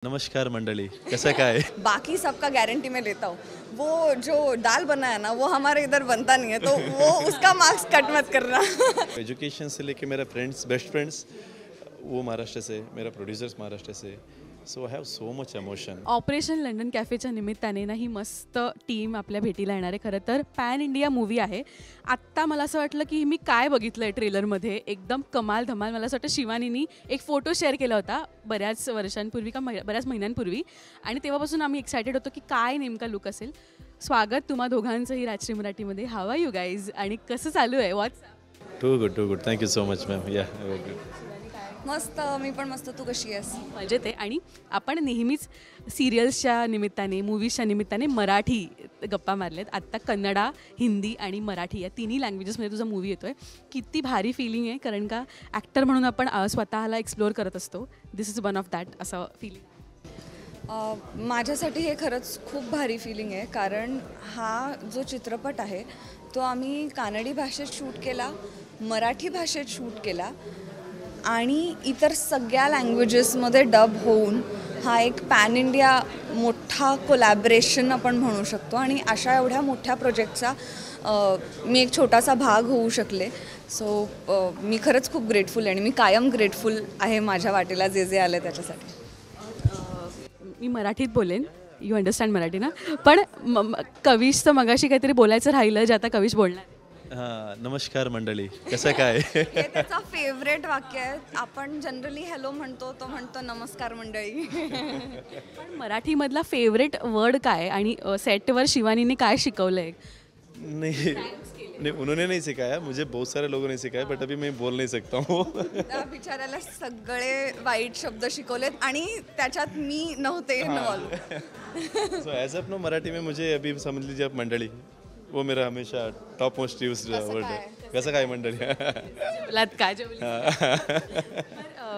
नमस्कार मंडली, कैसा क्या है? बाकी सबका गारंटी में लेता हूँ। वो जो दाल बना है ना, वो हमारे इधर बनता नहीं है, तो वो उसका मार्क्स कट मत करना। एजुकेशन से लेके मेरा फ्रेंड्स, बेस्ट फ्रेंड्स वो महाराष्ट्र से, मेरा प्रोड्यूसर्स महाराष्ट्र से, so I have so much emotion. Operation London कॅफेच्या निमित्ताने ना ही मस्त टीम आपल्या भेटीला येणार आहे. खरं तर पॅन इंडिया मूवी आहे. आत्ता मला असं वाटलं की मी काय बघितलं आहे ट्रेलरमध्ये, एकदम कमाल धमाल. मला असं वाटतं शिवानीनी एक फोटो शेअर केला होता बऱ्याच वर्षांपूर्वी का बऱ्याच महिन्यांपूर्वी, आणि तेव्हापासून आम्ही एक्सायटेड होतो की काय नेमका लुक असेल. स्वागत तुम्हा दोघांचंही राजश्री मराठीमध्ये. हाव आर यू गाईज आणि कसं चालू आहे? What's up? Too good. Thank you so much ma'am. Yeah good. मस्त, मी पण मस्त. तू कशी आहेस? मजेत आहे. आणि आपण नेहमीच सिरियल्सच्या निमित्ताने, मूवीजच्या निमित्ताने मराठी गप्पा मारलेत. आत्ता कन्नडा, हिंदी आणि मराठी या तिन्ही लँग्वेजेसमध्ये तुझा मूवी येतो आहे. किती भारी फिलिंग आहे, कारण का ॲक्टर म्हणून आपण स्वतःला एक्सप्लोअर करत असतो. दिस इज वन ऑफ दॅट असं फिलिंग. माझ्यासाठी हे खरंच खूप भारी फिलिंग आहे, कारण हा जो चित्रपट आहे तो आम्ही कानडी भाषेत शूट केला, मराठी भाषेत शूट केला आणि इतर सगळ्या लँग्वेजेसमध्ये डब होऊन हा एक पॅन इंडिया मोठा कोलॅबरेशन आपण म्हणू शकतो. आणि अशा एवढ्या मोठ्या प्रोजेक्टचा मी एक छोटासा भाग होऊ शकले. सो मी खरंच खूप ग्रेटफुल आहे आणि मी कायम ग्रेटफुल आहे माझ्या वाटेला जे जे आलं त्याच्यासाठी. मी मराठीत बोलेन, यू अंडरस्टँड मराठी ना. पण कविशचं मगाशी काहीतरी बोलायचं राहिलं जे आता कविश बोलणार. हां, नमस्कार मंडली, कसं काय? हे त्याचा फेवरेट वाक्य आहे. आपण जनरली हॅलो म्हणतो, तो म्हणतो नमस्कार मंडळी. पण मराठीमधला फेवरेट वर्ड काय आणि सेटवर शिवानीने काय शिकवलं आहे? नहीं, उन्होंने नहीं सिखाया, मुझे बहुत सारे लोगों ने सिखाया, बट अभी मैं बोल नहीं सकता हूँ. त्या बिचाऱ्याला सगळे वाईट शब्द शिकवलेत आणि त्याच्यात मी नव्हते involve. So as of now Marathi में मुझे अभी समझ लीजिए आप मंडली, वो मेरा हमेशा टॉप मोस्ट यूज्ड वर्ड है. कसं काय मंडळी? काय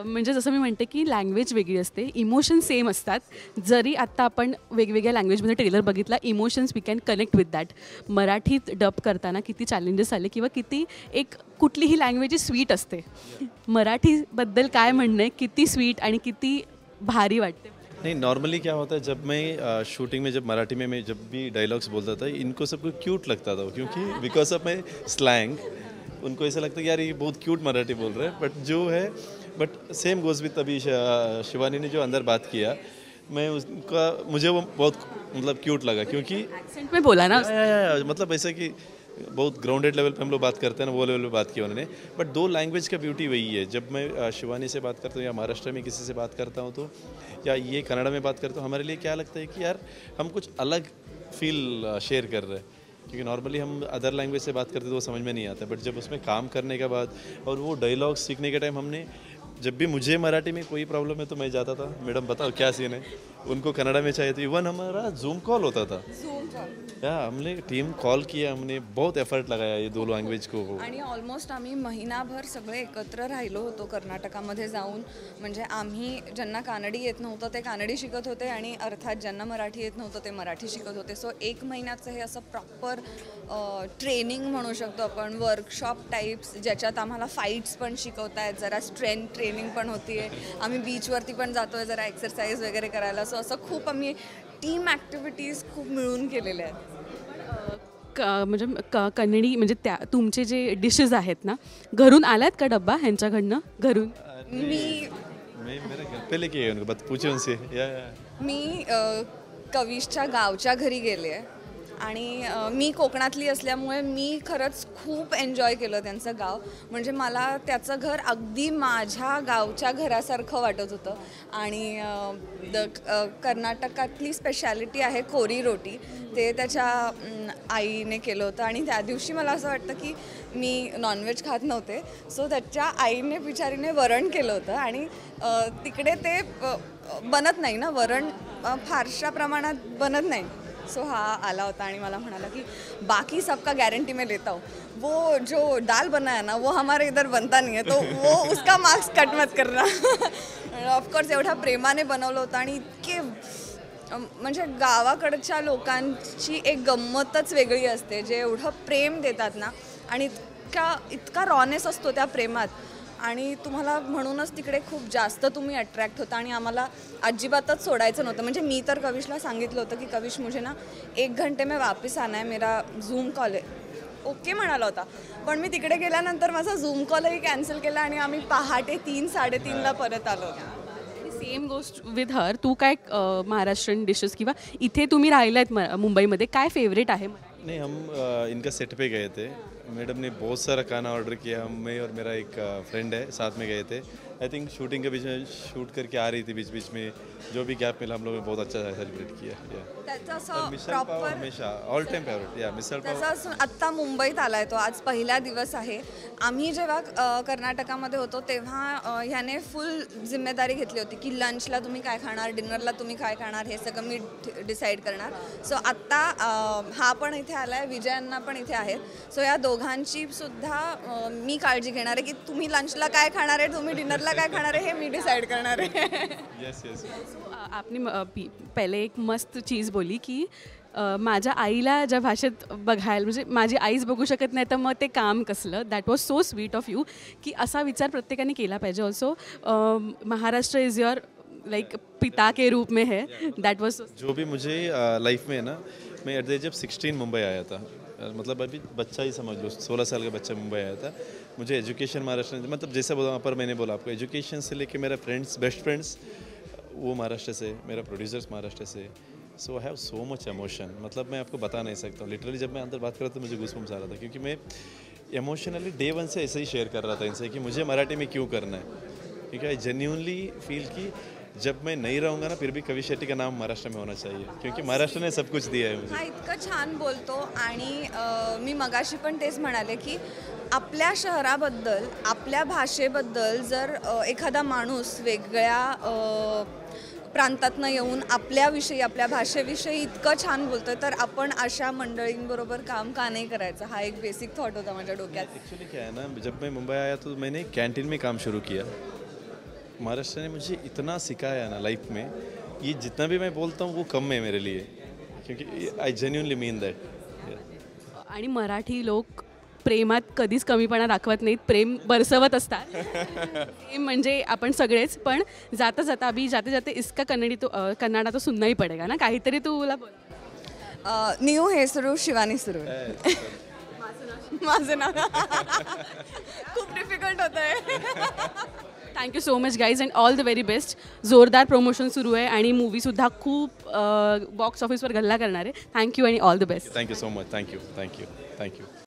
म्हणजे जसं मी म्हणते की लँग्वेज वेगळी असते, इमोशन सेम असतात. जरी आत्ता आपण वेगवेगळ्या लँग्वेजमध्ये ट्रेलर बघितला, emotions we can connect with that. मराठीत डब करताना किती चॅलेंजेस आले किंवा किती एक कुठलीही लँग्वेज स्वीट असते, मराठीबद्दल काय म्हणणं आहे? किती स्वीट आणि किती भारी वाटते? नहीं, नॉर्मली क्या होता है, जब मैं शूटिंग में जब मराठी में मैं जब भी डायलॉग्स बोलता था, इनको सबको क्यूट लगता था, क्योंकि बिकॉज ऑफ माई स्लैंग उनको ऐसा लगता है कि यार ये बहुत क्यूट मराठी बोल रहे हैं. बट सेम गोज विथ अभी शिवानी ने जो अंदर बात किया, मैं मुझे वो बहुत मतलब क्यूट लगा, क्योंकि एक्सेंट में बोला ना, मतलब ऐसा कि बहुत ग्राउंडेड लेवल पे हम लोग बात करते हैं ना, वो लेवल पे बात किया उन्होंने. बट दो लैंग्वेज का ब्यूटी वही है. जब मैं शिवानी से बात करता हूँ या महाराष्ट्र में किसी से बात करता हूँ तो, या ये कन्नड़ा में बात करता हूँ, हमारे लिए क्या लगता है कि यार हम कुछ अलग फील शेयर कर रहे हैं. क्योंकि नॉर्मली हम अदर लैंग्वेज से बात करते तो वो समझ में नहीं आता, बट जब उसमें काम करने के बाद और वो डायलॉग सीखने के टाइम हमने, जब भी मुझे मराठी में कोई प्रॉब्लम है तो मैं जाता था, मैडम बताओ क्या सीन है, उनको कन्नड़ा में चाहिए. तो इवन हमारा जूम कॉल होता था. या हमने टीम कॉल किया, हमने बहुत एफर्ट लगाया ये दो लँग्वेज को. आणि ऑलमोस्ट आम्ही महिनाभर सगळे एकत्र राहिलो होतो कर्नाटकामध्ये जाऊन. म्हणजे आम्ही ज्यांना कानडी येत नव्हतं ते कानडी शिकत होते आणि अर्थात ज्यांना मराठी येत नव्हतं ते मराठी शिकत होते. सो एक महिन्याचं हे असं प्रॉपर ट्रेनिंग म्हणू शकतो आपण, वर्कशॉप टाईप्स, ज्याच्यात आम्हाला फाईट्स पण शिकवत आहेत, जरा स्ट्रेंथ ट्रेनिंग पण होती आहे, आम्ही बीचवरती पण जातो आहे जरा एक्सरसाइज वगैरे करायला. सो असं खूप आम्ही टीम ॲक्टिव्हिटीज खूप मिळून केलेल्या आहेत. म्हणजे कन्नडी म्हणजे त्या तुमचे जे डिशेस आहेत ना, घरून आल्यात का डब्बा ह्यांच्याकडनं घरून? मी कविशच्या गावच्या घरी गेले आहे आणि मी कोकणातली असल्यामुळे मी खरंच खूप एन्जॉय केलं त्यांचं गाव. म्हणजे मला त्याचं घर अगदी माझ्या गावच्या घरासारखं वाटत होतं. आणि कर्नाटकातली स्पेशालिटी आहे कोरी रोटी, ते त्याच्या आईने केलं होतं. आणि त्या दिवशी मला असं वाटतं की मी नॉनव्हेज खात नव्हते, सो त्याच्या आईने बिचारीने वरण केलं होतं. आणि तिकडे ते बनत नाही ना, वरण फारशा प्रमाणात बनत नाही. सो हा आला होता आणि मला म्हणाला की बाकी सबका गारंटी में लेता हूँ, वो जो दाल बना है ना, वो हमारे इधर बनता नहीं है, तो वो उसका मार्क्स कट मत करना. ऑफकोर्स एवढ्या प्रेमाने बनवलं होतं आणि इतके म्हणजे गावाकडच्या लोकांची एक गंमतच वेगळी असते, जे एवढं प्रेम देतात ना, आणि इतका रॉनेस असतो त्या प्रेमात. आणि तुम्हाला म्हणूनच तिकडे खूप जास्त तुम्ही अट्रॅक्ट होता आणि आम्हाला अजिबातच सोडायचं नव्हतं. म्हणजे मी तर कविशला सांगितलं होतं की कविश मुझे ना 1 घंटे में वापस आना है, मेरा झूम कॉल आहे. ओके म्हणाला होता, पण मी तिकडे गेल्यानंतर माझा झूम कॉलही कॅन्सल केला आणि आम्ही पहाटे 3-3:30ला परत आलो. सेम गोष्ट विथ हर. तू काय महाराष्ट्रीयन डिशेस किंवा इथे तुम्ही राहिलात मुंबईमध्ये काय फेवरेट आहे? नहीं, हम इनका सेट पे गए थे. मैडम ने बहुत सारा खाना ऑर्डर किया. मैं और मेरा एक फ्रेंड है, साथ में गए थे. I think shooting K beach में शूट करके आ रही थी, बीच बीच में जो भी गैप मिला हम लोगों ने बहुत अच्छा सेलिब्रेट किया. त्याचं असं मिसळ पाव प्रॉपर हमेशा ऑल टाइम फेवरेट. या मिसळ पाव. त्याचा असून आत्ता मुंबईत आलाय तो, आज पहिला दिवस आहे. आम्ही जेव्हा कर्नाटकामध्ये होतो तेव्हा ह्याने फुल जिम्मेदारी घेतली होती की लंचला तुम्ही काय खाणार, डिनरला तुम्ही काय खाणार, हे सगळं मी डिसाईड करणार. सो आत्ता हा पण इथे आलाय, विजयांना पण इथे आहेत. सो या दोघांची सुद्धा मी काळजी घेणार आहे की तुम्ही लंचला काय खाणार आहे, तुम्ही डिनरला काय खाणार आहे, हे मी डिसाईड करणार आहे. Yes yes. आपने पहिले एक मस्त चीज बोली की माझ्या आईला ज्या भाषेत बघायला, म्हणजे माझी आईच बघू शकत नाही तर मग ते काम कसलं. That was so sweet of you की असा विचार प्रत्येकाने केला पाहिजे. Also Maharashtra is your like पिता के रूप में है. दैट वॉज जो भी मुझे लाइफ में है ना, मैं at the age of 16 Mumbai आया था. मतलब अभी बच्चा ही समझ लो, 16 साल का बच्चा मुंबई आया था. मुझे एजुकेशन महाराष्ट्र, मतलब जैसा बोला पर मैंने बोला आपको, एजुकेशन से लेके मेरा फ्रेंड्स, बेस्ट फ्रेंड्स वो महाराष्ट्र से, मेरा प्रोड्यूसर्स महाराष्ट्र से. So I have so much emotion. मतलब मैं आपको बता नहीं सकता हूँ. लिटरली जब मैं अंदर बात कर रहा था मुझे गूज़बम्स आ रहा था, क्योंकि मैं इमोशनली डे 1 से ऐसे ही शेयर कर रहा था इनसे कि मुझे मराठी में क्यों करना है. क्योंकि आई जेन्यूनली फील कि जब मैं नहीं रहूँगा ना, फिर भी कवि शेट्टी का नाम महाराष्ट्र में होना चाहिए, क्योंकि महाराष्ट्र ने सब कुछ दिया है मुझे. हा इतकं छान बोलतो आणि मी मगाशी पण तेच म्हणाले की आपल्या शहराबद्दल, आपल्या भाषेबद्दल जर एखादा माणूस वेगळ्या प्रांतातनं येऊन आपल्याविषयी, आपल्या भाषेविषयी इतकं छान बोलतोय, तर आपण अशा मंडळींबरोबर काम का नाही करायचं, हा एक बेसिक थॉट होता माझ्या डोक्यात. एक्चुअली क्या है ना, जब मैं मुंबई आया तो मैंने कैंटीन में काम शुरू किया. महाराष्ट्र ने मुझे इतना सिखाया ना लाइफ में, ये जितना भी मैं बोलता हूँ वो कम है मेरे लिए, क्योंकि आई जेन्युइनली मीन दैट. आणि मराठी लोक प्रेमात कधीच कमीपणा दाखवत नाहीत, प्रेम बरसवत असतात. प्रेम म्हणजे आपण सगळेच. पण जाता जाता अभी जाते जाते इसका कन्नडा तो सुनना ही पडेगा ना, काहीतरी तुला बोल. न्यू हेसरू शिवानी सुरू. माझं नाव खूप डिफिकल्ट होत आहे. Thank you so much guys and all the very best. जोरदार प्रमोशन सुरू आहे आणि मूवीसुद्धा खूप बॉक्स ऑफिसवर गल्ला करणार आहे. थँक्यू आणि all the best. Thank you so much. Thank you.